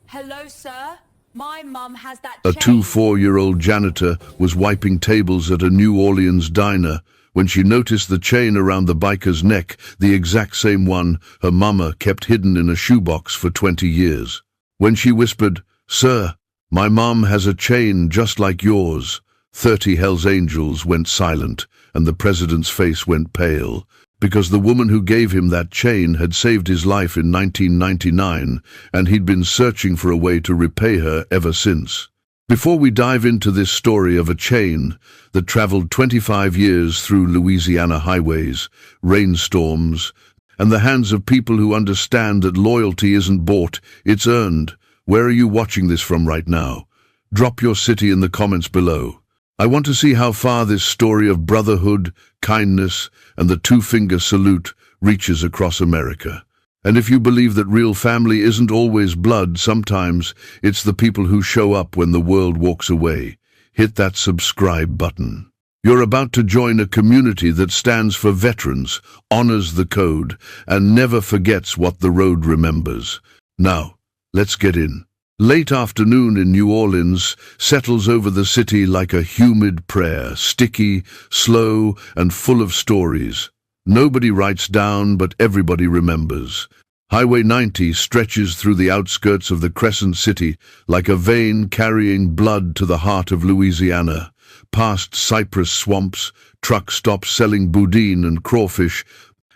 Hello, sir. My mum has that A chain. 4-year-old janitor was wiping tables at a New Orleans diner when she noticed the chain around the biker's neck, the exact same one her mama kept hidden in a shoebox for 20 years. When she whispered, "Sir, my mom has a chain just like yours," 30 Hells Angels went silent and the president's face went pale, because the woman who gave him that chain had saved his life in 1999, and he'd been searching for a way to repay her ever since. Before we dive into this story of a chain that traveled 25 years through Louisiana highways, rainstorms, and the hands of people who understand that loyalty isn't bought, it's earned, where are you watching this from right now? Drop your city in the comments below. I want to see how far this story of brotherhood, kindness, and the two-finger salute reaches across America. And if you believe that real family isn't always blood, sometimes it's the people who show up when the world walks away, hit that subscribe button. You're about to join a community that stands for veterans, honors the code, and never forgets what the road remembers. Now, let's get in. Late afternoon in New Orleans settles over the city like a humid prayer, sticky, slow, and full of stories. Nobody writes down, but everybody remembers. Highway 90 stretches through the outskirts of the Crescent City like a vein carrying blood to the heart of Louisiana. Past cypress swamps, truck stops selling boudin and crawfish,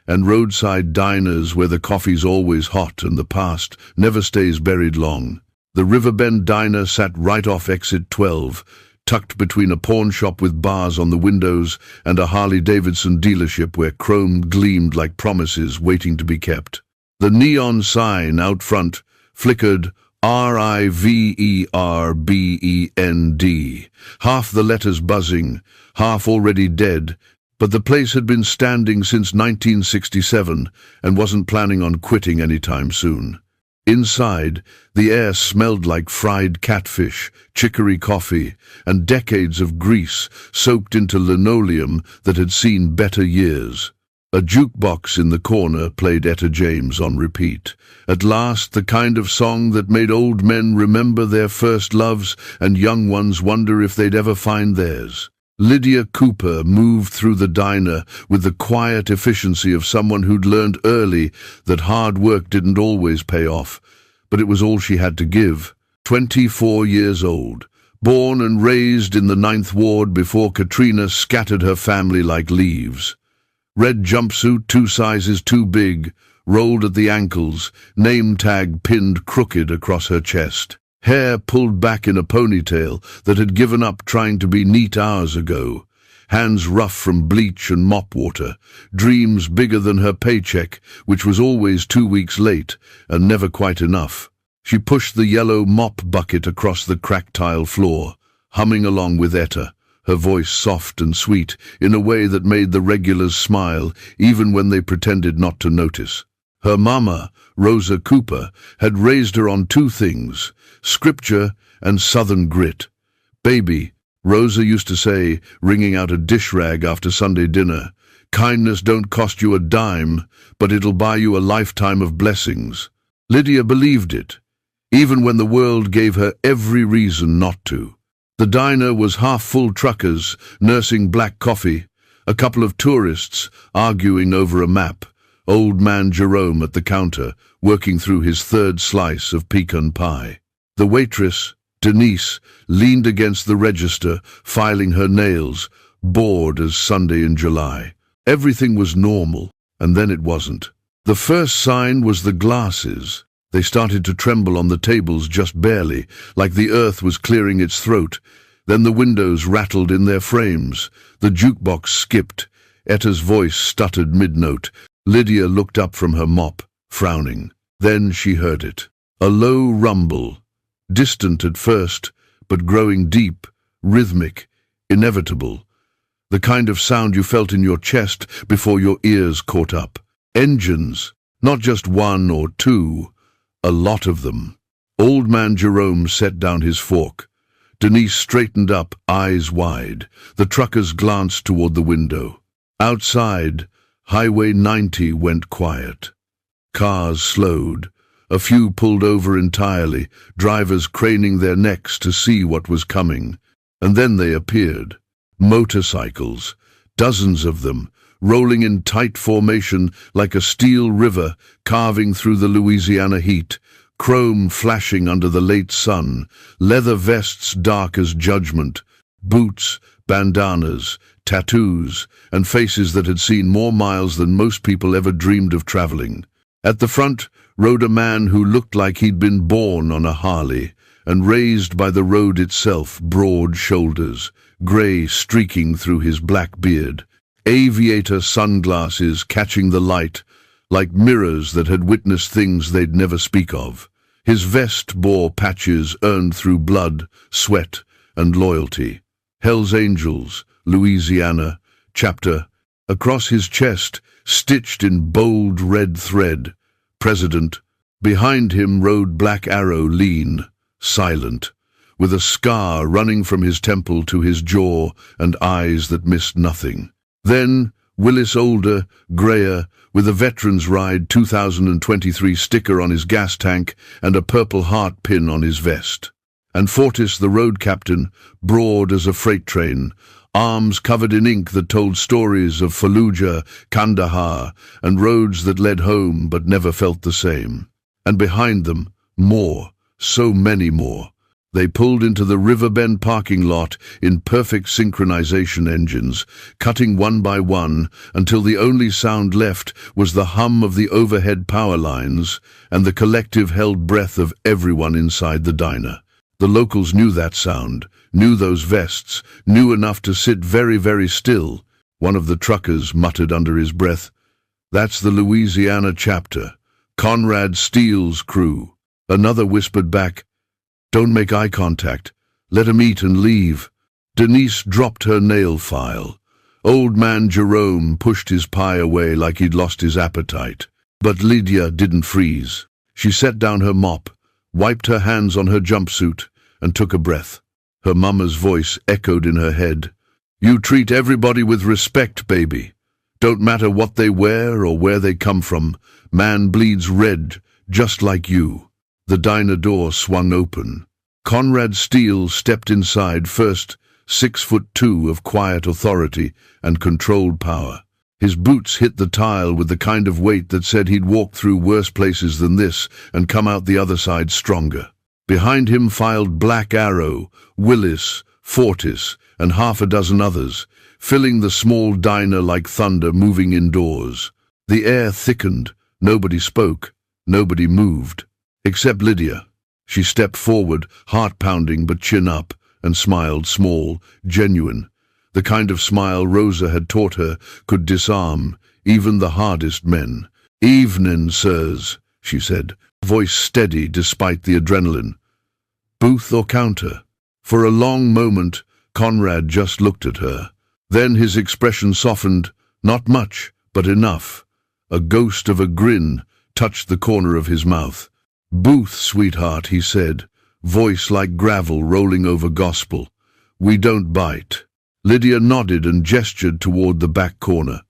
and roadside diners where the coffee's always hot and the past never stays buried long. The Riverbend Diner sat right off exit 12, tucked between a pawn shop with bars on the windows and a Harley-Davidson dealership where chrome gleamed like promises waiting to be kept. The neon sign out front flickered RIVERBEND, half the letters buzzing, half already dead, but the place had been standing since 1967 and wasn't planning on quitting anytime soon. Inside, the air smelled like fried catfish, chicory coffee, and decades of grease soaked into linoleum that had seen better years. A jukebox in the corner played Etta James on repeat. At last, the kind of song that made old men remember their first loves and young ones wonder if they'd ever find theirs. Lydia Cooper moved through the diner with the quiet efficiency of someone who'd learned early that hard work didn't always pay off, but it was all she had to give. 24 years old, born and raised in the 9th Ward before Katrina scattered her family like leaves. Red jumpsuit 2 sizes too big, rolled at the ankles, name tag pinned crooked across her chest. Hair pulled back in a ponytail that had given up trying to be neat hours ago. Hands rough from bleach and mop water. Dreams bigger than her paycheck, which was always 2 weeks late and never quite enough. She pushed the yellow mop bucket across the cracked tile floor, humming along with Etta, her voice soft and sweet in a way that made the regulars smile even when they pretended not to notice. Her mama, Rosa Cooper, had raised her on 2 things, scripture and southern grit. "Baby," Rosa used to say, wringing out a dish rag after Sunday dinner, "kindness don't cost you a dime, but it'll buy you a lifetime of blessings." Lydia believed it, even when the world gave her every reason not to. The diner was half full truckers nursing black coffee, a couple of tourists arguing over a map, old man Jerome at the counter working through his 3rd slice of pecan pie. The waitress, Denise, leaned against the register, filing her nails, bored as Sunday in July. Everything was normal, and then it wasn't. The first sign was the glasses. They started to tremble on the tables just barely, like the earth was clearing its throat. Then the windows rattled in their frames. The jukebox skipped. Etta's voice stuttered mid-note. Lydia looked up from her mop, frowning. Then she heard it. A low rumble. Distant at first, but growing deep, rhythmic, inevitable. The kind of sound you felt in your chest before your ears caught up. Engines, not just 1 or 2, a lot of them. Old man Jerome set down his fork. Denise straightened up, eyes wide. The truckers glanced toward the window. Outside, Highway 90 went quiet. Cars slowed. A few pulled over entirely, drivers craning their necks to see what was coming. And then they appeared. Motorcycles, dozens of them, rolling in tight formation like a steel river carving through the Louisiana heat, chrome flashing under the late sun, leather vests dark as judgment, boots, bandanas, tattoos, and faces that had seen more miles than most people ever dreamed of traveling. At the front rode a man who looked like he'd been born on a Harley, and raised by the road itself, broad shoulders, grey streaking through his black beard, aviator sunglasses catching the light like mirrors that had witnessed things they'd never speak of. His vest bore patches earned through blood, sweat, and loyalty. Hell's Angels, Louisiana, chapter. Across his chest, stitched in bold red thread, President. Behind him rode Black Arrow, lean, silent, with a scar running from his temple to his jaw and eyes that missed nothing. Then Willis, older, grayer, with a Veterans Ride 2023 sticker on his gas tank and a Purple Heart pin on his vest. And Fortis, the road captain, broad as a freight train, arms covered in ink that told stories of Fallujah, Kandahar, and roads that led home but never felt the same. And behind them, more, so many more. They pulled into the Riverbend parking lot in perfect synchronization engines, cutting one by one until the only sound left was the hum of the overhead power lines and the collective held breath of everyone inside the diner. The locals knew that sound, knew those vests, knew enough to sit very, very still. One of the truckers muttered under his breath, "That's the Louisiana chapter, Conrad Steele's crew." Another whispered back, "Don't make eye contact. Let 'em eat and leave." Denise dropped her nail file. Old man Jerome pushed his pie away like he'd lost his appetite. But Lydia didn't freeze. She set down her mop, wiped her hands on her jumpsuit, and took a breath. Her mama's voice echoed in her head. "You treat everybody with respect, baby. Don't matter what they wear or where they come from. Man bleeds red, just like you." The diner door swung open. Conrad Steele stepped inside first, 6'2" of quiet authority and controlled power. His boots hit the tile with the kind of weight that said he'd walked through worse places than this and come out the other side stronger. Behind him filed Black Arrow, Willis, Fortis, and half a dozen others, filling the small diner like thunder moving indoors. The air thickened. Nobody spoke. Nobody moved. Except Lydia. She stepped forward, heart pounding but chin up, and smiled small, genuine. The kind of smile Rosa had taught her could disarm even the hardest men. "Evening, sirs," she said, voice steady despite the adrenaline. "Booth or counter?" For a long moment, Conrad just looked at her. Then his expression softened, not much, but enough. A ghost of a grin touched the corner of his mouth. "Booth, sweetheart," he said, voice like gravel rolling over gospel. "We don't bite." Lydia nodded and gestured toward the back corner.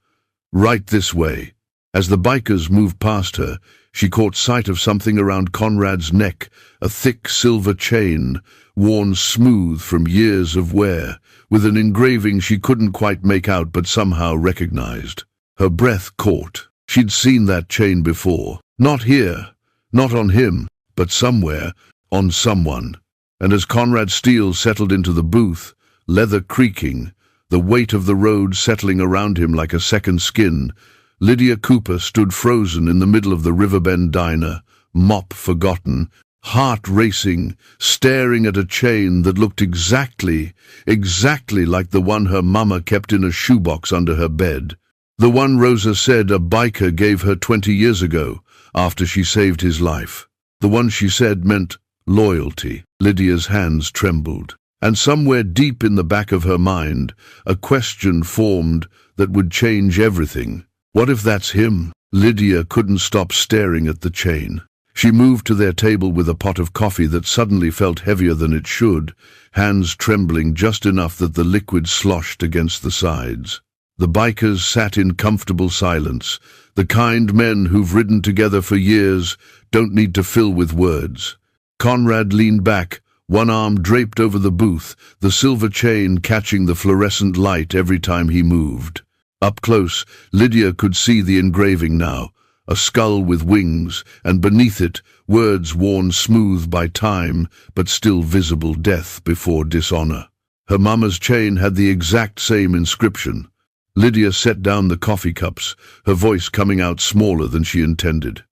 "Right this way." As the bikers moved past her, she caught sight of something around Conrad's neck, a thick silver chain, worn smooth from years of wear, with an engraving she couldn't quite make out but somehow recognized. Her breath caught. She'd seen that chain before. Not here, not on him, but somewhere, on someone. And as Conrad Steele settled into the booth, leather creaking, the weight of the road settling around him like a second skin, Lydia Cooper stood frozen in the middle of the Riverbend diner, mop forgotten, heart racing, staring at a chain that looked exactly like the one her mama kept in a shoebox under her bed. The one Rosa said a biker gave her 20 years ago, after she saved his life. The one she said meant loyalty. Lydia's hands trembled. And somewhere deep in the back of her mind, a question formed that would change everything. What if that's him? Lydia couldn't stop staring at the chain. She moved to their table with a pot of coffee that suddenly felt heavier than it should, hands trembling just enough that the liquid sloshed against the sides. The bikers sat in comfortable silence, the kind men who've ridden together for years, don't need to fill with words. Conrad leaned back, one arm draped over the booth, the silver chain catching the fluorescent light every time he moved. Up close, Lydia could see the engraving now, a skull with wings, and beneath it, words worn smooth by time, but still visible: death before dishonor. Her mama's chain had the exact same inscription. Lydia set down the coffee cups, her voice coming out smaller than she intended.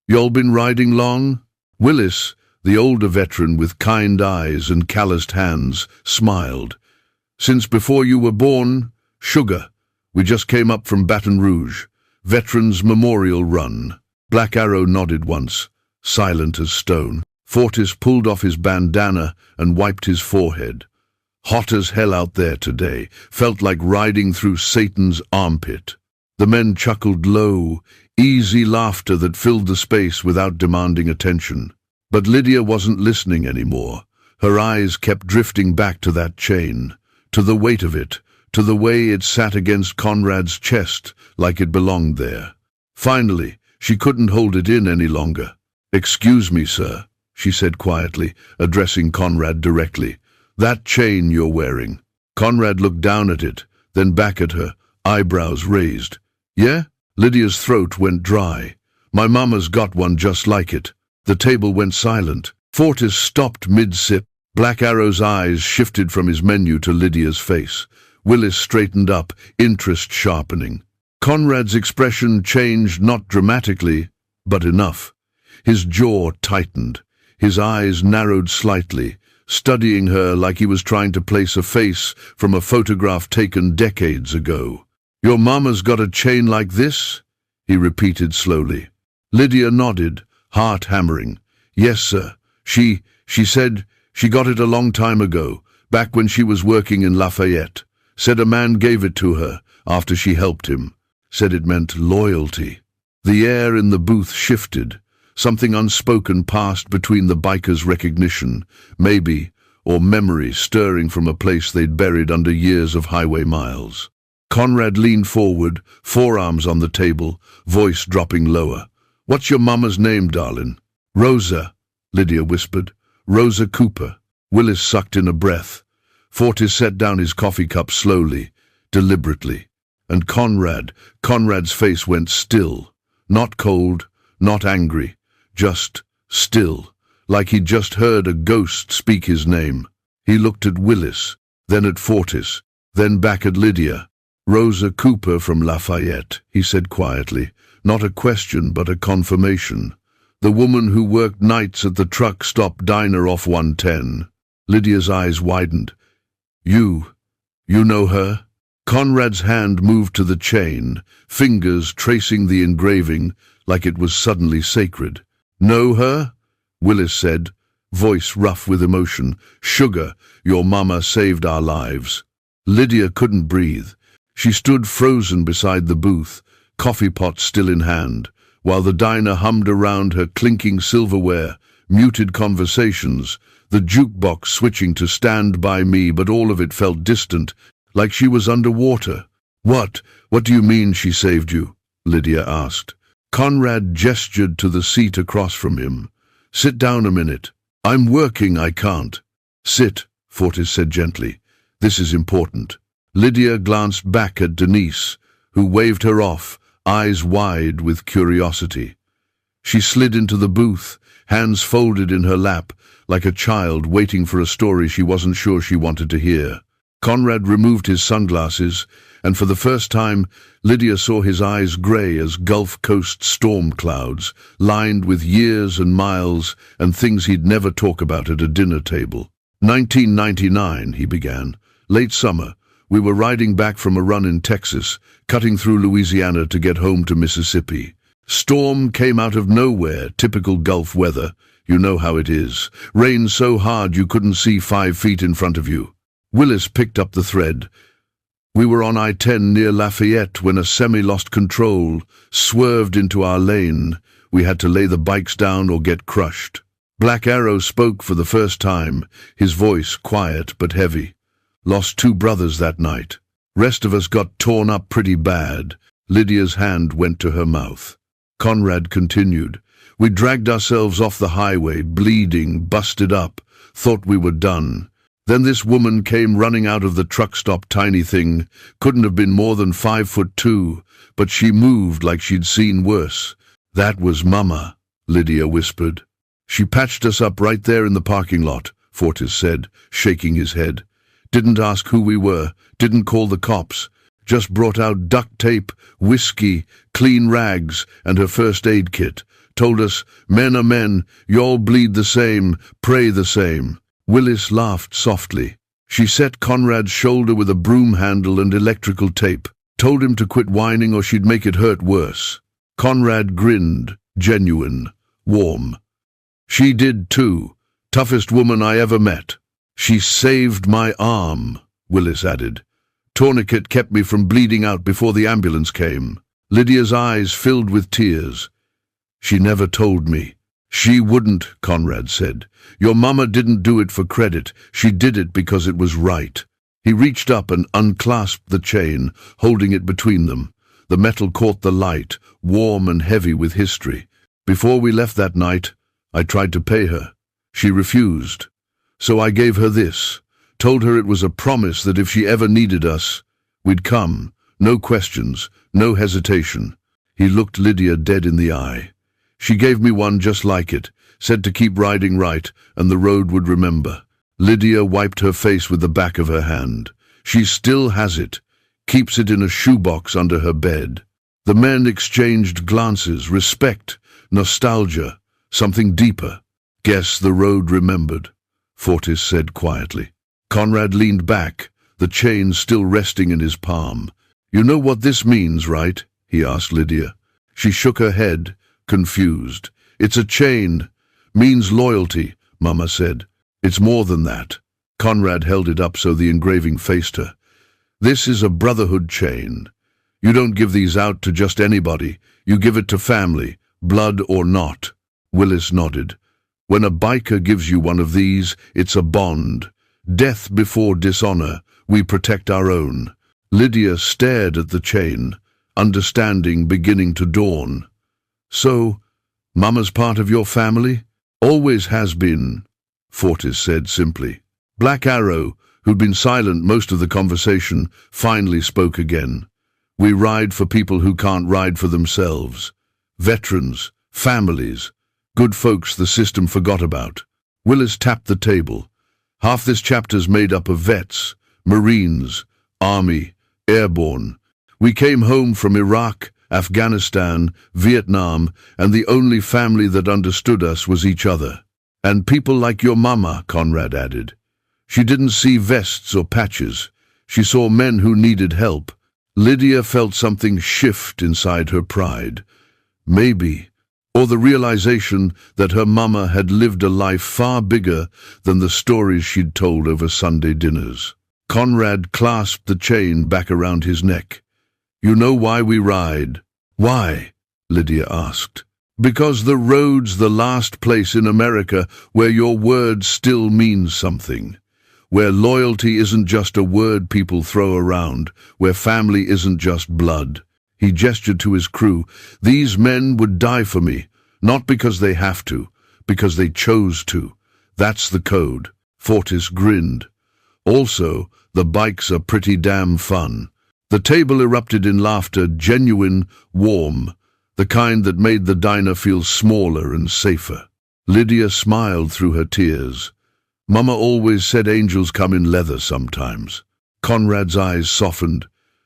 "Y'all been riding long?" Willis, the older veteran with kind eyes and calloused hands, smiled. "Since before you were born, sugar. We just came up from Baton Rouge. Veterans Memorial Run." Black Arrow nodded once, silent as stone. Fortis pulled off his bandana and wiped his forehead. Hot as hell out there today, felt like riding through Satan's armpit. The men chuckled low, easy laughter that filled the space without demanding attention. But Lydia wasn't listening anymore. Her eyes kept drifting back to that chain, to the weight of it, to the way it sat against Conrad's chest like it belonged there. Finally, she couldn't hold it in any longer. "Excuse me, sir," she said quietly, addressing Conrad directly. "That chain you're wearing." Conrad looked down at it, then back at her, eyebrows raised. "Yeah?" Lydia's throat went dry. "My mama's got one just like it." The table went silent. Fortis stopped mid-sip. Black Arrow's eyes shifted from his menu to Lydia's face. Willis straightened up, interest sharpening. Conrad's expression changed, not dramatically, but enough. His jaw tightened. His eyes narrowed slightly, studying her like he was trying to place a face from a photograph taken decades ago. "Your mama's got a chain like this?" he repeated slowly. Lydia nodded, heart hammering. "Yes, sir. She said she got it a long time ago, back when she was working in Lafayette. Said a man gave it to her after she helped him. Said it meant loyalty." The air in the booth shifted. Something unspoken passed between the bikers' recognition, maybe, or memory stirring from a place they'd buried under years of highway miles. Conrad leaned forward, forearms on the table, voice dropping lower. "What's your mama's name, darling?" "Rosa," Lydia whispered. "Rosa Cooper." Willis sucked in a breath. Fortis set down his coffee cup slowly, deliberately. And Conrad's face went still. Not cold, not angry, just still, like he'd just heard a ghost speak his name. He looked at Willis, then at Fortis, then back at Lydia. "Rosa Cooper from Lafayette," he said quietly, not a question but a confirmation. "The woman who worked nights at the truck stop diner off 110. Lydia's eyes widened. You know her?" Conrad's hand moved to the chain, fingers tracing the engraving like it was suddenly sacred. "Know her?" Willis said, voice rough with emotion. "Sugar, your mama saved our lives." Lydia couldn't breathe. She stood frozen beside the booth, coffee pot still in hand, while the diner hummed around her, clinking silverware, muted conversations, the jukebox switching to Stand By Me, but all of it felt distant, like she was underwater. What do you mean she saved you?" Lydia asked. Conrad gestured to the seat across from him. "Sit down a minute." "I'm working, I can't." "Sit," Fortis said gently. "This is important." Lydia glanced back at Denise, who waved her off, eyes wide with curiosity. She slid into the booth, hands folded in her lap, like a child waiting for a story she wasn't sure she wanted to hear. Conrad removed his sunglasses, and for the first time, Lydia saw his eyes gray as Gulf Coast storm clouds, lined with years and miles and things he'd never talk about at a dinner table. 1999, he began. Late summer. We were riding back from a run in Texas, cutting through Louisiana to get home to Mississippi. Storm came out of nowhere, typical Gulf weather. You know how it is. Rain so hard you couldn't see 5 feet in front of you. Willis picked up the thread. We were on I-10 near Lafayette when a semi lost control, swerved into our lane. We had to lay the bikes down or get crushed. Black Arrow spoke for the first time, his voice quiet but heavy. Lost 2 brothers that night. Rest of us got torn up pretty bad. Lydia's hand went to her mouth. Conrad continued. We dragged ourselves off the highway, bleeding, busted up, thought we were done. Then this woman came running out of the truck stop, tiny thing, couldn't have been more than 5'2", but she moved like she'd seen worse. That was Mama, Lydia whispered. She patched us up right there in the parking lot, Fortis said, shaking his head. Didn't ask who we were, didn't call the cops, just brought out duct tape, whiskey, clean rags, and her first aid kit. Told us, men are men, y'all bleed the same, pray the same. Willis laughed softly. She set Conrad's shoulder with a broom handle and electrical tape, told him to quit whining or she'd make it hurt worse. Conrad grinned, genuine, warm. She did too. Toughest woman I ever met. She saved my arm, Willis added. Tourniquet kept me from bleeding out before the ambulance came. Lydia's eyes filled with tears. She never told me. She wouldn't, Conrad said. Your mama didn't do it for credit. She did it because it was right. He reached up and unclasped the chain, holding it between them. The metal caught the light, warm and heavy with history. Before we left that night, I tried to pay her. She refused. So I gave her this, told her it was a promise that if she ever needed us, we'd come. No questions, no hesitation. He looked Lydia dead in the eye. She gave me one just like it, said to keep riding right, and the road would remember. Lydia wiped her face with the back of her hand. She still has it, keeps it in a shoebox under her bed. The men exchanged glances, respect, nostalgia, something deeper. Guess the road remembered, Fortis said quietly. Conrad leaned back, the chain still resting in his palm. You know what this means, right? He asked Lydia. She shook her head, confused. It's a chain. Means loyalty, Mama said. It's more than that. Conrad held it up so the engraving faced her. This is a brotherhood chain. You don't give these out to just anybody. You give it to family, blood or not. Willis nodded. When a biker gives you one of these, it's a bond. Death before dishonor. We protect our own. Lydia stared at the chain, understanding beginning to dawn. So, Mama's part of your family? Always has been, Fortis said simply. Black Arrow, who'd been silent most of the conversation, finally spoke again. We ride for people who can't ride for themselves. Veterans, families, good folks the system forgot about. Willis tapped the table. Half this chapter's made up of vets, Marines, Army, Airborne. We came home from Iraq, Afghanistan, Vietnam, and the only family that understood us was each other. And people like your mama, Conrad added. She didn't see vests or patches. She saw men who needed help. Lydia felt something shift inside her pride. Maybe, or the realization that her mama had lived a life far bigger than the stories she'd told over Sunday dinners. Conrad clasped the chain back around his neck. You know why we ride? Why? Lydia asked. Because the road's the last place in America where your word still means something. Where loyalty isn't just a word people throw around. Where family isn't just blood. He gestured to his crew. These men would die for me. Not because they have to. Because they chose to. That's the code. Fortis grinned. Also, the bikes are pretty damn fun. The table erupted in laughter, genuine, warm, the kind that made the diner feel smaller and safer. Lydia smiled through her tears. Mama always said angels come in leather sometimes. Conrad's eyes softened.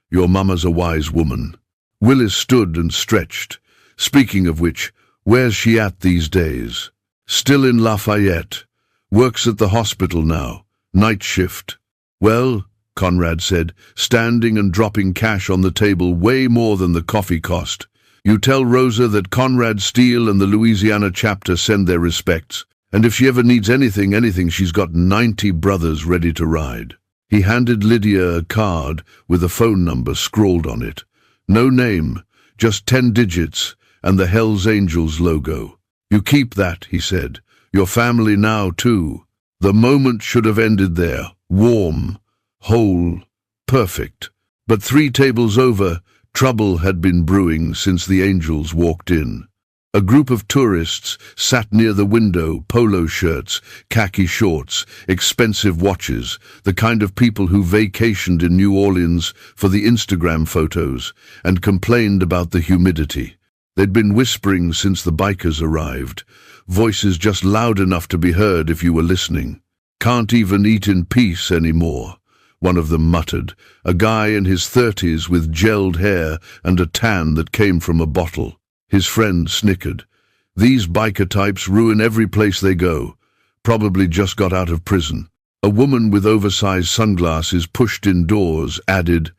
Your mama's a wise woman. Willis stood and stretched. Speaking of which, where's she at these days? Still in Lafayette. Works at the hospital now. Night shift. Well, Conrad said, standing and dropping cash on the table way more than the coffee cost. You tell Rosa that Conrad Steele and the Louisiana chapter send their respects, and if she ever needs anything, she's got 90 brothers ready to ride. He handed Lydia a card with a phone number scrawled on it. No name, just 10 digits, and the Hells Angels logo. You keep that, he said. Your family now, too. The moment should have ended there, warm, whole, perfect. But 3 tables over, trouble had been brewing since the angels walked in. A group of tourists sat near the window, polo shirts, khaki shorts, expensive watches, the kind of people who vacationed in New Orleans for the Instagram photos and complained about the humidity. They'd been whispering since the bikers arrived, voices just loud enough to be heard if you were listening. "Can't even eat in peace anymore," one of them muttered, a guy in his 30s with gelled hair and a tan that came from a bottle. His friend snickered. "These biker types ruin every place they go. Probably just got out of prison." A woman with oversized sunglasses pushed indoors added,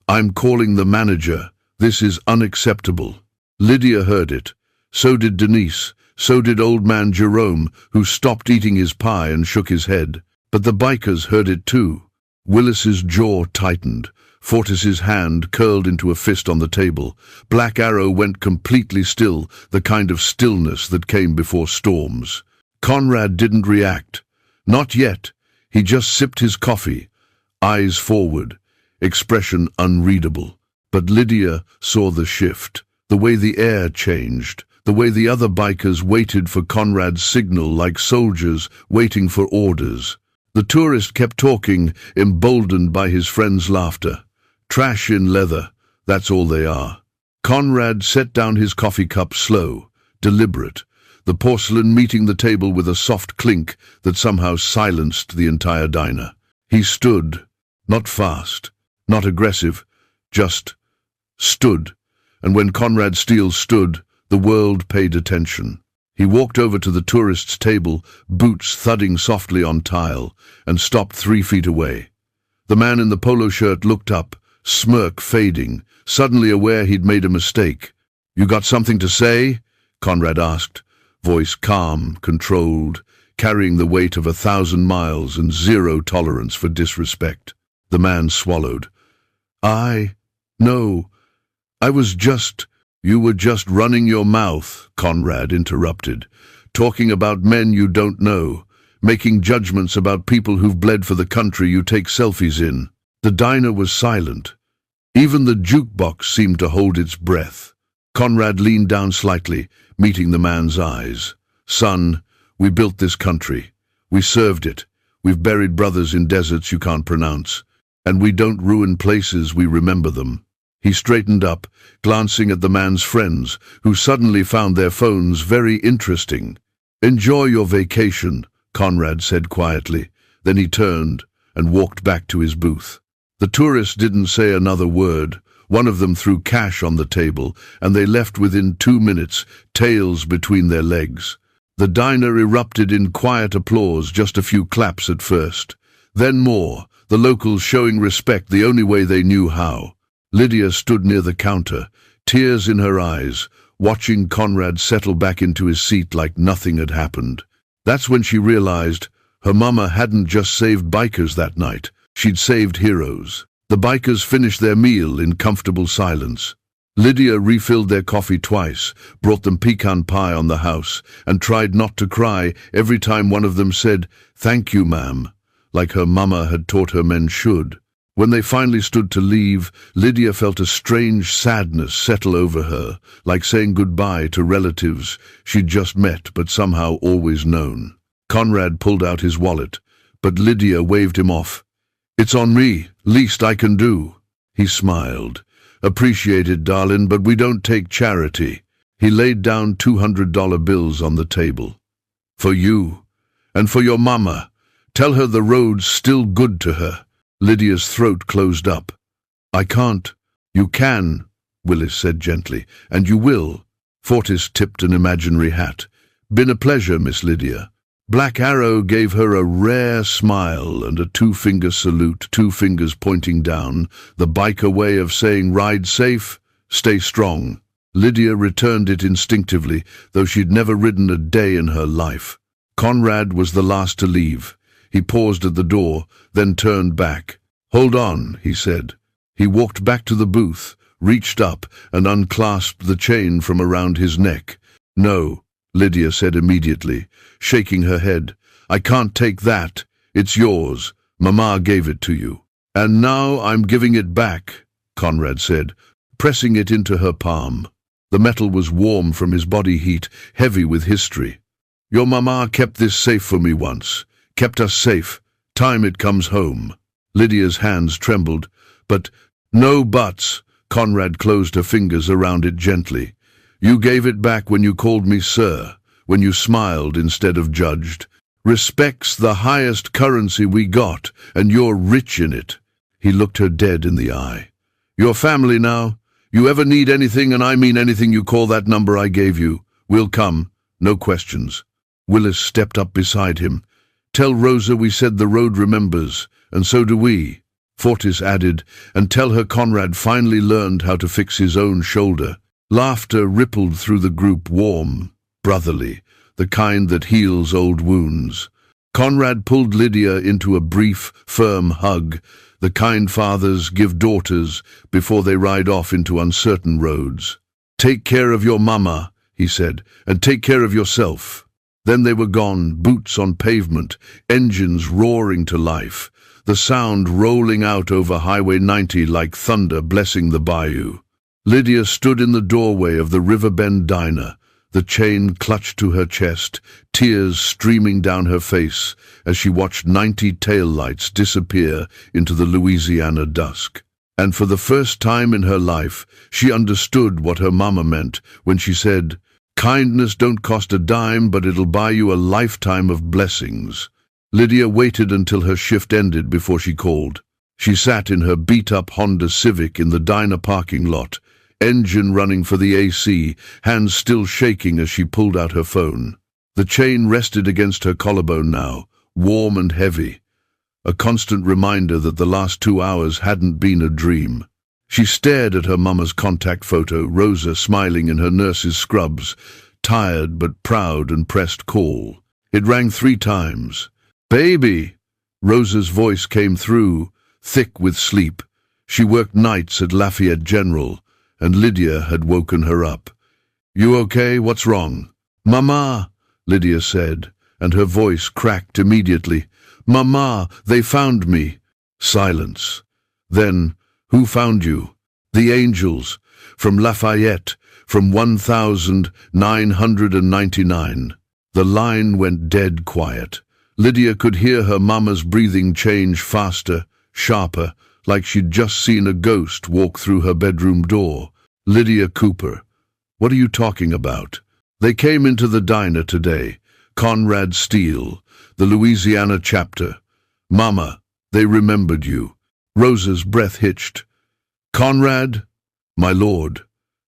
"I'm calling the manager. This is unacceptable." Lydia heard it. So did Denise. So did old man Jerome, who stopped eating his pie and shook his head. But the bikers heard it too. Willis's jaw tightened. Fortis's hand curled into a fist on the table. Black Arrow went completely still, the kind of stillness that came before storms. Conrad didn't react. Not yet. He just sipped his coffee, eyes forward, expression unreadable. But Lydia saw the shift, the way the air changed, the way the other bikers waited for Conrad's signal like soldiers waiting for orders. The tourist kept talking, emboldened by his friend's laughter. Trash in leather, that's all they are. Conrad set down his coffee cup slow, deliberate, the porcelain meeting the table with a soft clink that somehow silenced the entire diner. He stood, not fast, not aggressive, just stood, and when Conrad Steele stood, the world paid attention. He walked over to the tourist's table, boots thudding softly on tile, and stopped 3 feet away. The man in the polo shirt looked up, smirk fading, suddenly aware he'd made a mistake. "You got something to say?" Conrad asked, voice calm, controlled, carrying the weight of 1,000 miles and zero tolerance for disrespect. The man swallowed. No, I was just—" "You were just running your mouth," Conrad interrupted, "talking about men you don't know, making judgments about people who've bled for the country you take selfies in." The diner was silent. Even the jukebox seemed to hold its breath. Conrad leaned down slightly, meeting the man's eyes. "Son, we built this country. We served it. We've buried brothers in deserts you can't pronounce. And we don't ruin places, we remember them." He straightened up, glancing at the man's friends, who suddenly found their phones very interesting. "Enjoy your vacation," Conrad said quietly. Then he turned and walked back to his booth. The tourists didn't say another word. One of them threw cash on the table, and they left within 2 minutes, tails between their legs. The diner erupted in quiet applause, just a few claps at first. Then more, the locals showing respect the only way they knew how. Lydia stood near the counter, tears in her eyes, watching Conrad settle back into his seat like nothing had happened. That's when she realized her mama hadn't just saved bikers that night. She'd saved heroes. The bikers finished their meal in comfortable silence. Lydia refilled their coffee twice, brought them pecan pie on the house, and tried not to cry every time one of them said, "Thank you, ma'am," like her mama had taught her men should. When they finally stood to leave, Lydia felt a strange sadness settle over her, like saying goodbye to relatives she'd just met but somehow always known. Conrad pulled out his wallet, but Lydia waved him off. "It's on me, least I can do." He smiled. "Appreciated, darling, but we don't take charity." He laid down $200 bills on the table. "For you, and for your mama. Tell her the road's still good to her." Lydia's throat closed up. "I can't." "You can," Willis said gently, "and you will." Fortis tipped an imaginary hat. "Been a pleasure, Miss Lydia." Black Arrow gave her a rare smile and a 2-finger salute, 2 fingers pointing down, the biker way of saying ride safe, stay strong. Lydia returned it instinctively, though she'd never ridden a day in her life. Conrad was the last to leave. He paused at the door, then turned back. "Hold on," he said. He walked back to the booth, reached up, and unclasped the chain from around his neck. "No," Lydia said immediately, shaking her head. "I can't take that. It's yours. Mama gave it to you." "And now I'm giving it back," Conrad said, pressing it into her palm. The metal was warm from his body heat, heavy with history. Your mama kept this safe for me once. Kept us safe. Time it comes home. Lydia's hands trembled. But, no buts. Conrad closed her fingers around it gently. You gave it back when you called me sir, when you smiled instead of judged. Respect's the highest currency we got, and you're rich in it. He looked her dead in the eye. Your family now. You ever need anything, and I mean anything, you call that number I gave you. We'll come. No questions. Willis stepped up beside him. Tell Rosa we said the road remembers, and so do we. Fortis added, and tell her Conrad finally learned how to fix his own shoulder. Laughter rippled through the group, warm, brotherly, the kind that heals old wounds. Conrad pulled Lydia into a brief, firm hug, the kind fathers give daughters before they ride off into uncertain roads. Take care of your mama, he said, and take care of yourself. Then they were gone, boots on pavement, engines roaring to life, the sound rolling out over Highway 90 like thunder blessing the bayou. Lydia stood in the doorway of the Riverbend diner, the chain clutched to her chest, tears streaming down her face as she watched 90 taillights disappear into the Louisiana dusk. And for the first time in her life, she understood what her mama meant when she said, "Kindness don't cost a dime, but it'll buy you a lifetime of blessings." Lydia waited until her shift ended before she called. She sat in her beat-up Honda Civic in the diner parking lot, engine running for the AC, hands still shaking as she pulled out her phone. The chain rested against her collarbone now, warm and heavy, a constant reminder that the last 2 hours hadn't been a dream. She stared at her mama's contact photo, Rosa smiling in her nurse's scrubs, tired but proud, and pressed call. It rang 3 times. "Baby!" Rosa's voice came through, thick with sleep. She worked nights at Lafayette General, and Lydia had woken her up. "You okay? What's wrong?" "Mama," Lydia said, and her voice cracked immediately. "Mama, they found me." Silence. Then, "Who found you?" "The angels. From Lafayette. From 1999. The line went dead quiet. Lydia could hear her mama's breathing change faster, sharper, like she'd just seen a ghost walk through her bedroom door. "Lydia Cooper. What are you talking about?" "They came into the diner today. Conrad Steele, the Louisiana chapter. Mama, they remembered you." Rosa's breath hitched. "Conrad? My lord.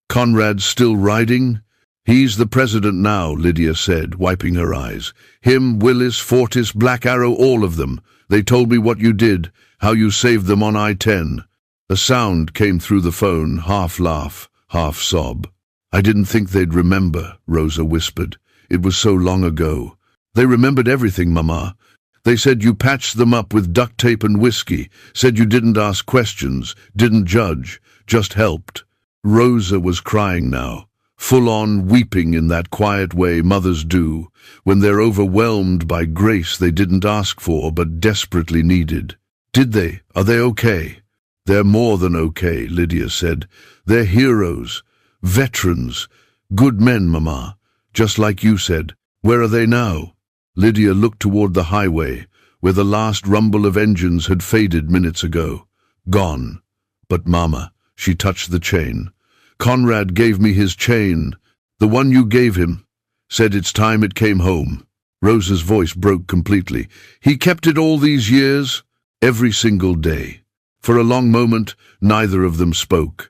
Conrad's still riding?" "He's the president now," Lydia said, wiping her eyes. "Him, Willis, Fortis, Black Arrow, all of them. They told me what you did, how you saved them on I-10. A sound came through the phone, half laugh, half sob. "I didn't think they'd remember," Rosa whispered. "It was so long ago." "They remembered everything, Mama. They said you patched them up with duct tape and whiskey, said you didn't ask questions, didn't judge, just helped." Rosa was crying now, full-on weeping in that quiet way mothers do, when they're overwhelmed by grace they didn't ask for but desperately needed. "Did they? Are they okay?" "They're more than okay," Lydia said. "They're heroes, veterans, good men, Mama, just like you said. Where are they now?" Lydia looked toward the highway, where the last rumble of engines had faded minutes ago. "Gone. But Mama," she touched the chain. "Conrad gave me his chain, the one you gave him. Said it's time it came home." Rosa's voice broke completely. "He kept it all these years?" "Every single day." For a long moment, neither of them spoke.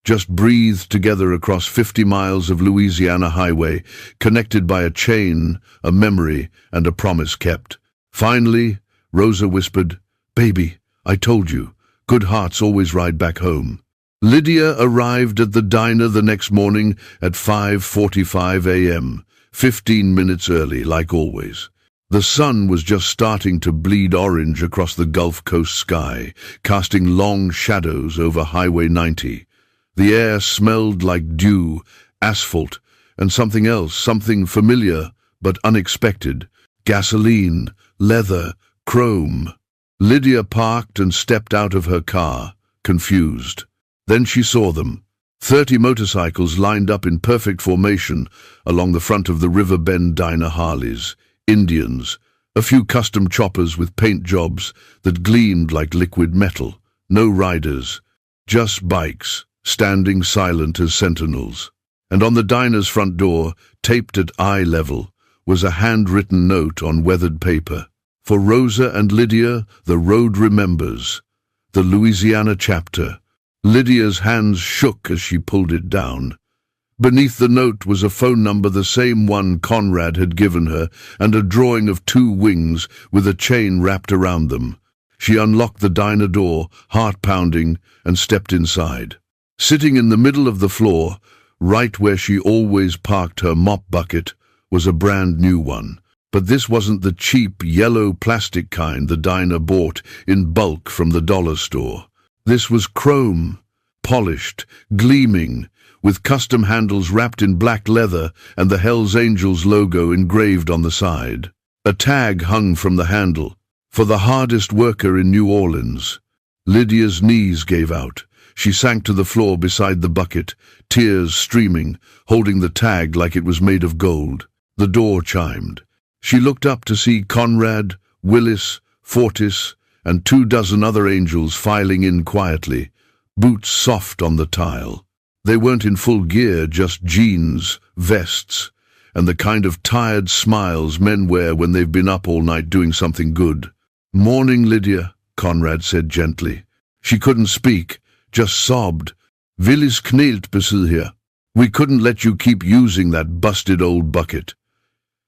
Just breathed together across 50 miles of Louisiana highway, connected by a chain, a memory, and a promise kept. Finally, Rosa whispered, "Baby, I told you, good hearts always ride back home." Lydia arrived at the diner the next morning at 5:45 a.m., 15 minutes early, like always. The sun was just starting to bleed orange across the Gulf Coast sky, casting long shadows over Highway 90. The air smelled like dew, asphalt, and something else, something familiar but unexpected. Gasoline, leather, chrome. Lydia parked and stepped out of her car, confused. Then she saw them. 30 motorcycles lined up in perfect formation along the front of the River Bend Diner. Harleys, Indians, a few custom choppers with paint jobs that gleamed like liquid metal. No riders, just bikes, standing silent as sentinels. And on the diner's front door, taped at eye level, was a handwritten note on weathered paper. For Rosa and Lydia, the road remembers. The Louisiana chapter. Lydia's hands shook as she pulled it down. Beneath the note was a phone number, the same one Conrad had given her, and a drawing of 2 wings with a chain wrapped around them. She unlocked the diner door, heart pounding, and stepped inside. Sitting in the middle of the floor, right where she always parked her mop bucket, was a brand new one. But this wasn't the cheap, yellow plastic kind the diner bought in bulk from the dollar store. This was chrome, polished, gleaming, with custom handles wrapped in black leather and the Hells Angels logo engraved on the side. A tag hung from the handle, for the hardest worker in New Orleans. Lydia's knees gave out. She sank to the floor beside the bucket, tears streaming, holding the tag like it was made of gold. The door chimed. She looked up to see Conrad, Willis, Fortis, and 24 other angels filing in quietly, boots soft on the tile. They weren't in full gear, just jeans, vests, and the kind of tired smiles men wear when they've been up all night doing something good. "Morning, Lydia," Conrad said gently. She couldn't speak, just sobbed. "Willis knelt beside here. We couldn't let you keep using that busted old bucket.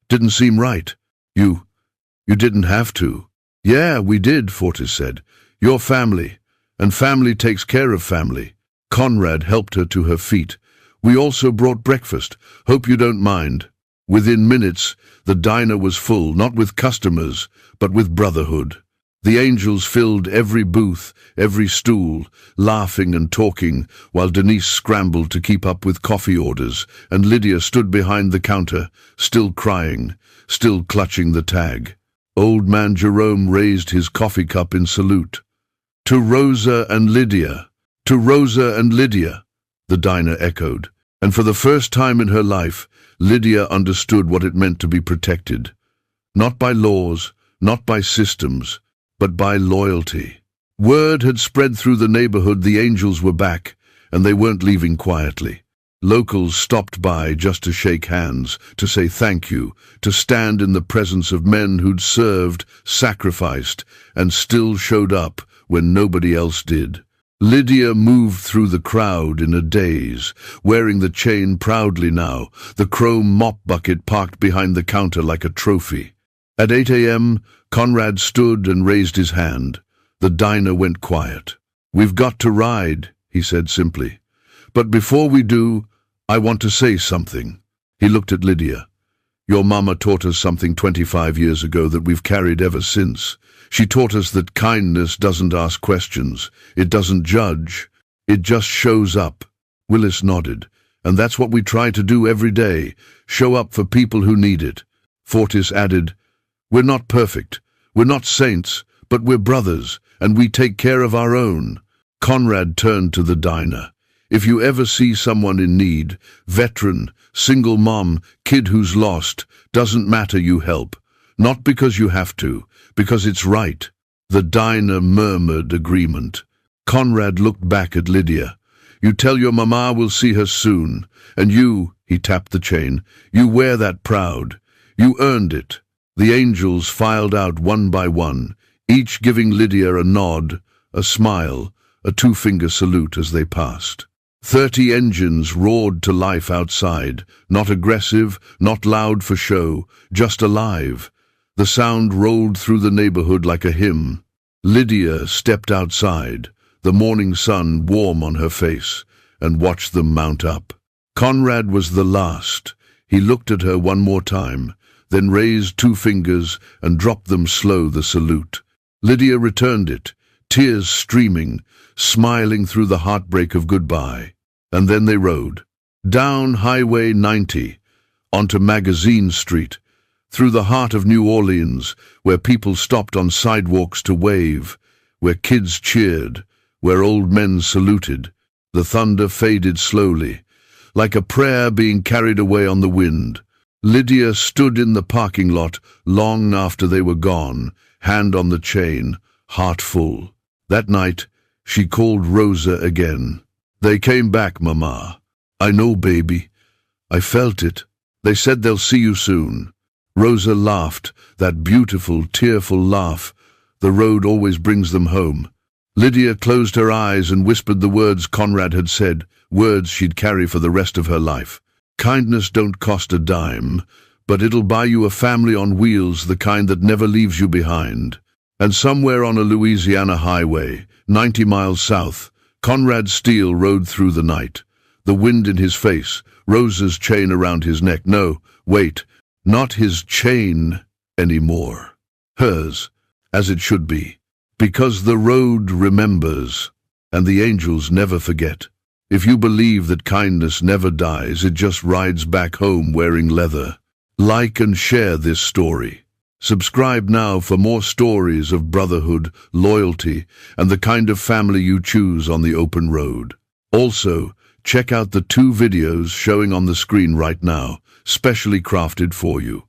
Didn't seem right. You didn't have to." "Yeah, we did," Fortis said. "Your family, and family takes care of family." Conrad helped her to her feet. "We also brought breakfast. Hope you don't mind." Within minutes, the diner was full, not with customers, but with brotherhood. The angels filled every booth, every stool, laughing and talking, while Denise scrambled to keep up with coffee orders, and Lydia stood behind the counter, still crying, still clutching the tag. Old man Jerome raised his coffee cup in salute. "To Rosa and Lydia, to Rosa and Lydia," the diner echoed, and for the first time in her life, Lydia understood what it meant to be protected. Not by laws, not by systems, but by loyalty. Word had spread through the neighborhood the angels were back, and they weren't leaving quietly. Locals stopped by just to shake hands, to say thank you, to stand in the presence of men who'd served, sacrificed, and still showed up when nobody else did. Lydia moved through the crowd in a daze, wearing the chain proudly now, the chrome mop bucket parked behind the counter like a trophy. At 8 a.m., Conrad stood and raised his hand. The diner went quiet. "We've got to ride," he said simply. "But before we do, I want to say something." He looked at Lydia. "Your mama taught us something 25 years ago that we've carried ever since. She taught us that kindness doesn't ask questions. It doesn't judge. It just shows up." Willis nodded. "And that's what we try to do every day, show up for people who need it." Fortis added, "We're not perfect. We're not saints, but we're brothers, and we take care of our own." Conrad turned to the diner. "If you ever see someone in need, veteran, single mom, kid who's lost, doesn't matter, you help. Not because you have to, because it's right." The diner murmured agreement. Conrad looked back at Lydia. "You tell your mama we'll see her soon. And you," he tapped the chain, "you wear that proud. You earned it." The angels filed out one by one, each giving Lydia a nod, a smile, a 2-finger salute as they passed. 30 engines roared to life outside, not aggressive, not loud for show, just alive. The sound rolled through the neighborhood like a hymn. Lydia stepped outside, the morning sun warm on her face, and watched them mount up. Conrad was the last. He looked at her one more time, then raised 2 fingers and dropped them slow, the salute. Lydia returned it, tears streaming, smiling through the heartbreak of goodbye. And then they rode. Down Highway 90, onto Magazine Street, through the heart of New Orleans, where people stopped on sidewalks to wave, where kids cheered, where old men saluted, The thunder faded slowly, like a prayer being carried away on the wind. Lydia stood in the parking lot long after they were gone, hand on the chain, heart full. That night, she called Rosa again. "They came back, Mama. I know, baby. I felt it. They said they'll see you soon." Rosa laughed, that beautiful, tearful laugh. The road always brings them home. Lydia closed her eyes and whispered the words Conrad had said, words she'd carry for the rest of her life. "Kindness don't cost a dime, but it'll buy you a family on wheels, the kind that never leaves you behind." And somewhere on a Louisiana highway, 90 miles south, Conrad Steele rode through the night. The wind in his face, Rosa's chain around his neck. No, wait, not his chain anymore. Hers, as it should be. Because the road remembers, and the angels never forget. If you believe that kindness never dies, it just rides back home wearing leather. Like and share this story. Subscribe now for more stories of brotherhood, loyalty, and the kind of family you choose on the open road. Also, check out the 2 videos showing on the screen right now, specially crafted for you.